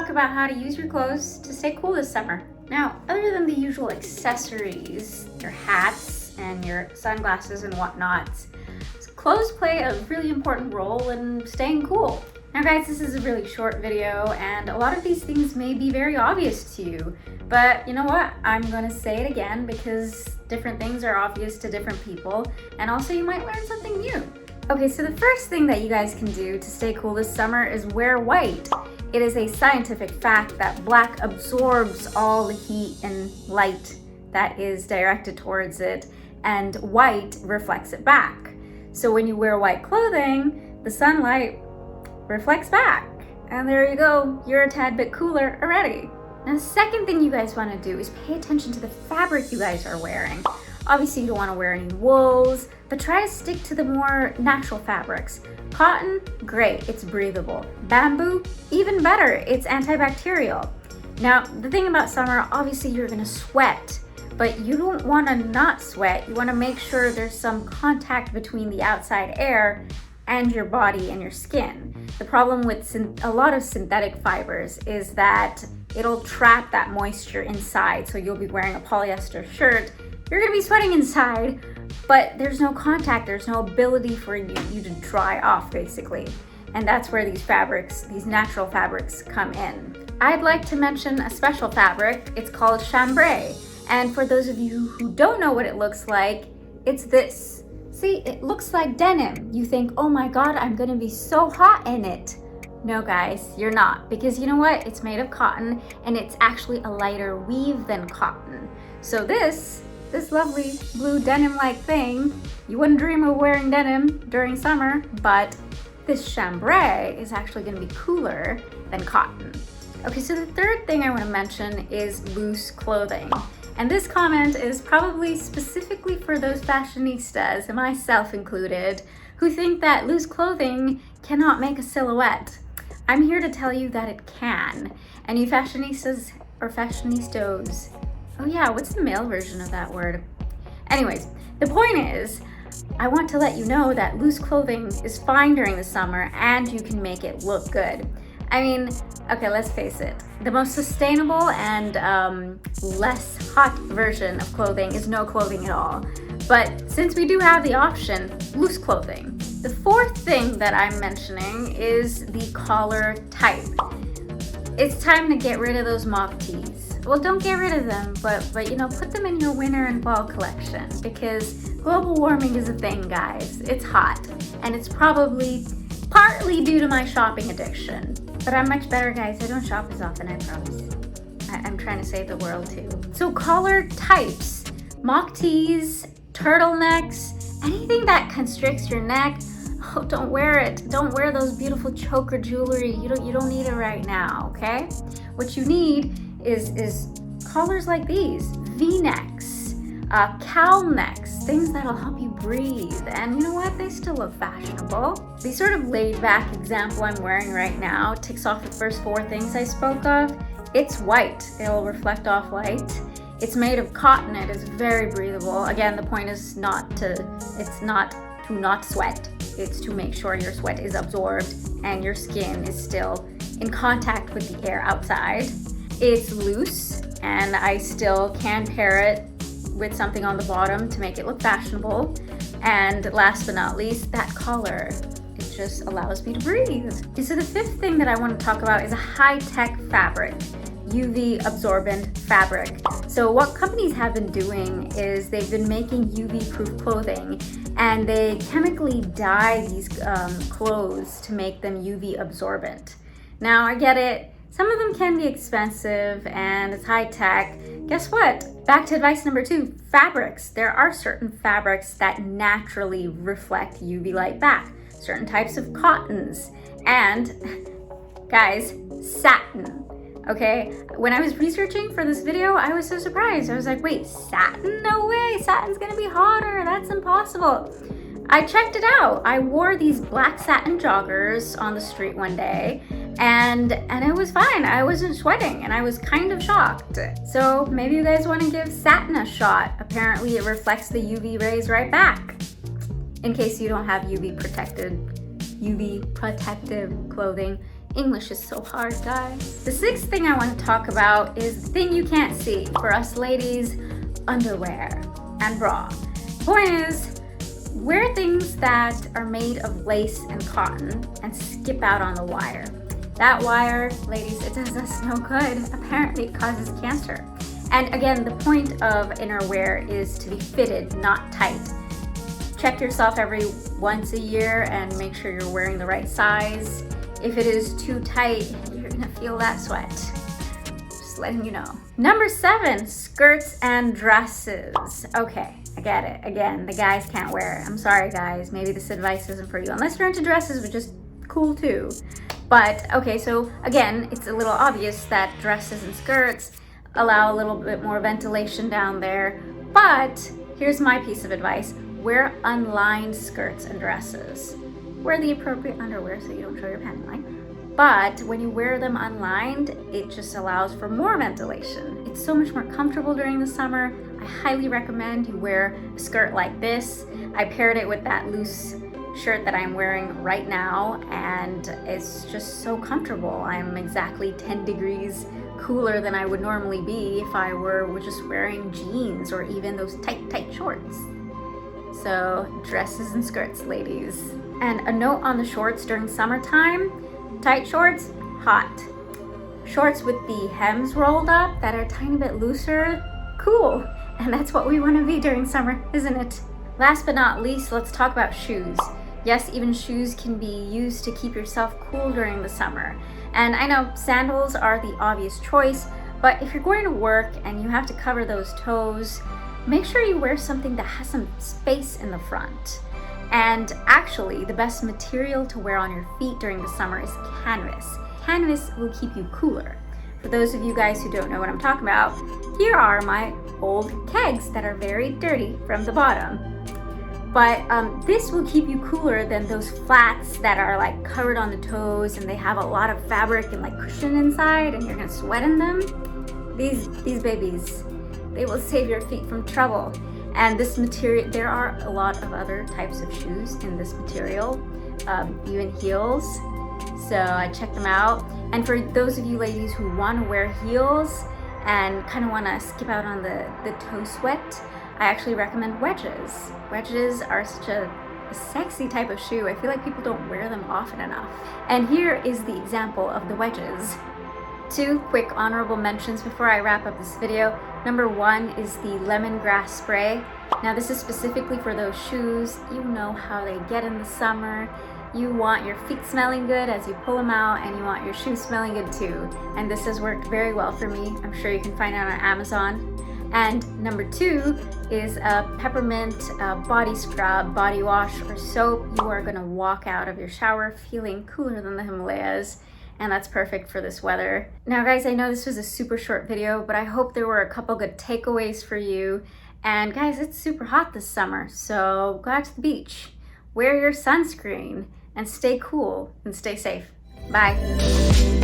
talk about how to use your clothes to stay cool this summer. Now, other than the usual accessories, your hats and your sunglasses and whatnot, clothes play a really important role in staying cool. Now guys, this is a really short video and a lot of these things may be very obvious to you, but you know what? I'm gonna say it again because different things are obvious to different people, and also you might learn something new. Okay, so the first thing that you guys can do to stay cool this summer is wear white. It is a scientific fact that black absorbs all the heat and light that is directed towards it, and white reflects it back. So when you wear white clothing, the sunlight reflects back. And there you go, you're a tad bit cooler already. Now the second thing you guys want to do is pay attention to the fabric you guys are wearing. Obviously you don't want to wear any wools, but try to stick to the more natural fabrics. Cotton, great, it's breathable. Bamboo, even better, it's antibacterial. Now the thing about summer, obviously you're gonna sweat, but you don't want to not sweat. You want to make sure there's some contact between the outside air and your body and your skin. The problem with a lot of synthetic fibers is that it'll trap that moisture inside. So you'll be wearing a polyester shirt, you're gonna be sweating inside, but there's no contact, there's no ability for you to dry off basically. And that's where these fabrics, these natural fabrics come in. I'd like to mention a special fabric, it's called chambray. And for those of you who don't know what it looks like, it's this. See, it looks like denim. You think, oh my God, I'm gonna be so hot in it. No guys, you're not, because you know what? It's made of cotton and it's actually a lighter weave than cotton. So this lovely blue denim-like thing, you wouldn't dream of wearing denim during summer, but this chambray is actually gonna be cooler than cotton. Okay, so the third thing I wanna mention is loose clothing. And this comment is probably specifically for those fashionistas, and myself included, who think that loose clothing cannot make a silhouette. I'm here to tell you that it can. And you fashionistas or fashionistos, oh yeah, what's the male version of that word? Anyways, the point is, I want to let you know that loose clothing is fine during the summer and you can make it look good. I mean, okay, let's face it. The most sustainable and less hot version of clothing is no clothing at all. But since we do have the option, loose clothing. The fourth thing that I'm mentioning is the collar type. It's time to get rid of those mock tees. Well, don't get rid of them, but you know, put them in your winter and fall collection because global warming is a thing, guys. It's hot, and it's probably partly due to my shopping addiction. But I'm much better, guys. I don't shop as often, I promise. I'm trying to save the world too. So collar types, mock tees, turtlenecks, anything that constricts your neck, oh, don't wear it. Don't wear those beautiful choker jewelry. You don't need it right now, okay? What you need is collars like these, V-necks, cowl necks, things that'll help you breathe. And you know what? They still look fashionable. The sort of laid back example I'm wearing right now ticks off the first four things I spoke of. It's white. It'll reflect off light. It's made of cotton. It is very breathable. Again, the point is not to not sweat. It's to make sure your sweat is absorbed and your skin is still in contact with the air outside. It's loose, and I still can pair it with something on the bottom to make it look fashionable. And last but not least, that collar. It just allows me to breathe. Okay, so the fifth thing that I want to talk about is a high-tech fabric, UV absorbent fabric. So what companies have been doing is they've been making UV-proof clothing, and they chemically dye these clothes to make them UV absorbent. Now I get it. Some of them can be expensive and it's high tech. Guess what? Back to advice number 2, fabrics. There are certain fabrics that naturally reflect UV light back. Certain types of cottons and, guys, satin. Okay, when I was researching for this video, I was so surprised. I was like, wait, satin? No way, satin's gonna be hotter, that's impossible. I checked it out. I wore these black satin joggers on the street one day, and it was fine. I wasn't sweating, and I was kind of shocked. So maybe you guys want to give satin a shot. Apparently it reflects the UV rays right back. In case you don't have UV protective clothing, English is so hard, guys. The sixth thing I want to talk about is the thing you can't see for us ladies, underwear and bra. Point is, wear things that are made of lace and cotton and skip out on the wire. That wire, ladies, it does us no good. Apparently it causes cancer. And again, the point of innerwear is to be fitted, not tight. Check yourself every once a year and make sure you're wearing the right size. If it is too tight, you're gonna feel that sweat. Just letting you know. Number 7, skirts and dresses. Okay, I get it. Again, the guys can't wear it. I'm sorry, guys. Maybe this advice isn't for you. Unless you're into dresses, which is cool too. But, okay, so again, it's a little obvious that dresses and skirts allow a little bit more ventilation down there. But here's my piece of advice. Wear unlined skirts and dresses. Wear the appropriate underwear so you don't show your panty line. But when you wear them unlined, it just allows for more ventilation. It's so much more comfortable during the summer. I highly recommend you wear a skirt like this. I paired it with that loose shirt that I'm wearing right now, and it's just so comfortable. I'm exactly 10 degrees cooler than I would normally be if I were just wearing jeans or even those tight shorts. So dresses and skirts, ladies. And a note on the shorts during summertime: tight shorts, hot. Shorts with the hems rolled up that are a tiny bit looser, cool. And that's what we want to be during summer, isn't it? Last but not least, let's talk about shoes. Yes, even shoes can be used to keep yourself cool during the summer. And I know sandals are the obvious choice, but if you're going to work and you have to cover those toes, make sure you wear something that has some space in the front. And actually, the best material to wear on your feet during the summer is canvas. Canvas will keep you cooler. For those of you guys who don't know what I'm talking about, here are my old kegs that are very dirty from the bottom. But this will keep you cooler than those flats that are like covered on the toes and they have a lot of fabric and like cushion inside and you're gonna sweat in them. These babies, they will save your feet from trouble. And this material, there are a lot of other types of shoes in this material, even heels. So I checked them out. And for those of you ladies who want to wear heels and kind of want to skip out on the toe sweat, I actually recommend wedges. Wedges are such a sexy type of shoe. I feel like people don't wear them often enough. And here is the example of the wedges. 2 quick honorable mentions before I wrap up this video. Number 1 is the lemongrass spray. Now this is specifically for those shoes. You know how they get in the summer. You want your feet smelling good as you pull them out, and you want your shoes smelling good too. And this has worked very well for me. I'm sure you can find it on Amazon. And number 2 is a peppermint body scrub, body wash, or soap. You are gonna walk out of your shower feeling cooler than the Himalayas, and that's perfect for this weather. Now guys, I know this was a super short video, but I hope there were a couple good takeaways for you. And guys, it's super hot this summer, so go out to the beach, wear your sunscreen, and stay cool and stay safe. Bye.